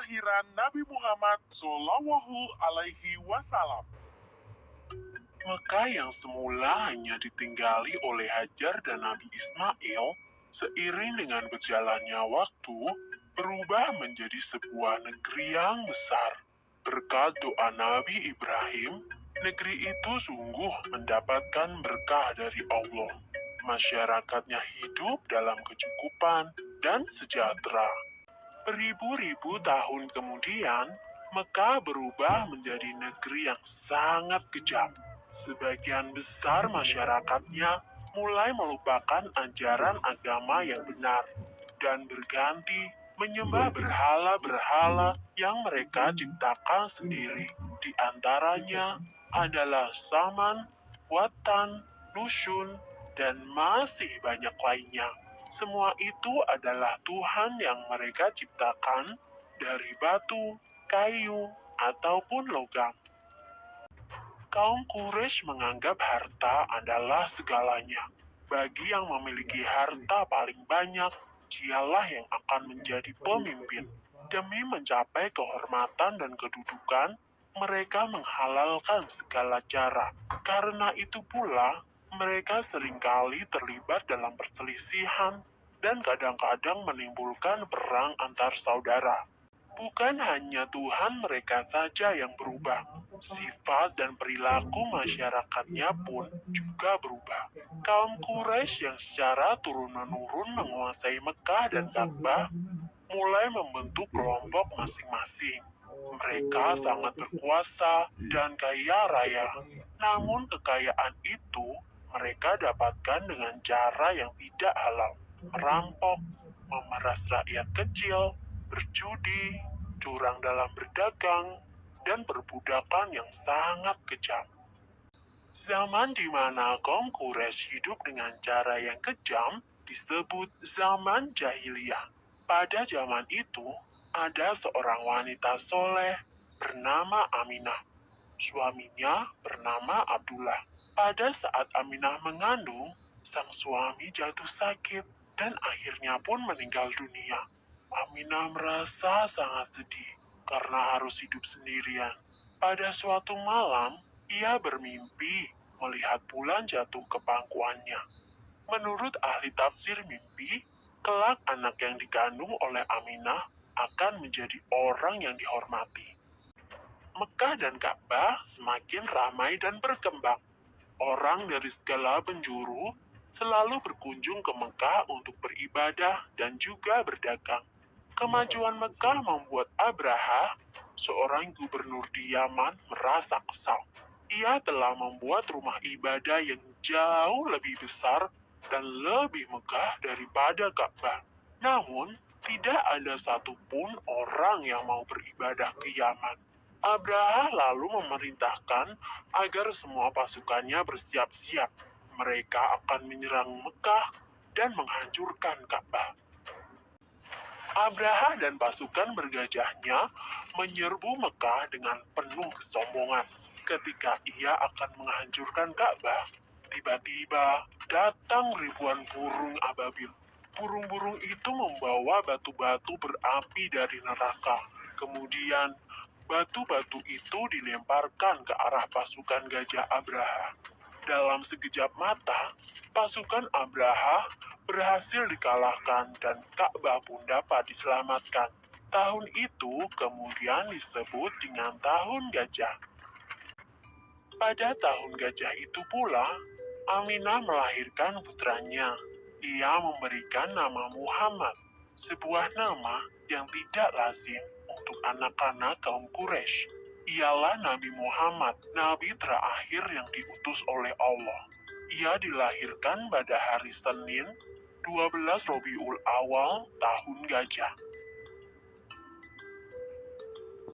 kelahiran Nabi Muhammad Shallallahu Alaihi Wasallam. Mekah yang semula hanya ditinggali oleh Hajar dan Nabi Ismail, seiring dengan berjalannya waktu, berubah menjadi sebuah negeri yang besar. Berkat doa Nabi Ibrahim, negeri itu sungguh mendapatkan berkah dari Allah. Masyarakatnya hidup dalam kecukupan dan sejahtera. Beribu-ribu tahun kemudian, Mekah berubah menjadi negeri yang sangat kejam. Sebagian besar masyarakatnya mulai melupakan ajaran agama yang benar dan berganti menyembah berhala-berhala yang mereka ciptakan sendiri. Di antaranya adalah Saman, Watan, Nushun, dan masih banyak lainnya. Semua itu adalah Tuhan yang mereka ciptakan dari batu, kayu, ataupun logam. Kaum Quraisy menganggap harta adalah segalanya. Bagi yang memiliki harta paling banyak, dialah yang akan menjadi pemimpin. Demi mencapai kehormatan dan kedudukan, mereka menghalalkan segala cara. Karena itu pula, mereka seringkali terlibat dalam perselisihan dan kadang-kadang menimbulkan perang antar saudara. Bukan hanya Tuhan mereka saja yang berubah, sifat dan perilaku masyarakatnya pun juga berubah. Kaum Quraisy yang secara turun-menurun menguasai Mekah dan Ka'bah mulai membentuk kelompok masing-masing. Mereka sangat berkuasa dan kaya raya. Namun kekayaan itu mereka dapatkan dengan cara yang tidak halal. Merampok, memeras rakyat kecil, berjudi, curang dalam berdagang, dan perbudakan yang sangat kejam. Zaman di mana kaum Quraisy hidup dengan cara yang kejam disebut zaman jahiliyah. Pada zaman itu, ada seorang wanita soleh bernama Aminah. Suaminya bernama Abdullah. Pada saat Aminah mengandung, sang suami jatuh sakit dan akhirnya pun meninggal dunia. Aminah merasa sangat sedih karena harus hidup sendirian. Pada suatu malam, ia bermimpi melihat bulan jatuh ke pangkuannya. Menurut ahli tafsir mimpi, kelak anak yang dikandung oleh Aminah akan menjadi orang yang dihormati. Mekah dan Ka'bah semakin ramai dan berkembang. Orang dari segala penjuru selalu berkunjung ke Mekah untuk beribadah dan juga berdagang. Kemajuan Mekah membuat Abraha, seorang gubernur di Yaman, merasa kesal. Ia telah membuat rumah ibadah yang jauh lebih besar dan lebih megah daripada Ka'bah. Namun, tidak ada satupun orang yang mau beribadah ke Yaman. Abraha lalu memerintahkan agar semua pasukannya bersiap-siap. Mereka akan menyerang Mekah dan menghancurkan Ka'bah. Abraha dan pasukan bergajahnya menyerbu Mekah dengan penuh kesombongan. Ketika ia akan menghancurkan Ka'bah, tiba-tiba datang ribuan burung ababil. Burung-burung itu membawa batu-batu berapi dari neraka. Kemudian, batu-batu itu dilemparkan ke arah pasukan gajah Abraha. Dalam sekejap mata, pasukan Abraha berhasil dikalahkan dan Ka'bah pun dapat diselamatkan. Tahun itu kemudian disebut dengan Tahun Gajah. Pada Tahun Gajah itu pula, Aminah melahirkan putranya. Ia memberikan nama Muhammad, sebuah nama yang tidak lazim untuk anak-anak kaum Quraisy. Ialah Nabi Muhammad, nabi terakhir yang diutus oleh Allah. Ia dilahirkan pada hari Senin, 12 Rabiul Awal, Tahun Gajah.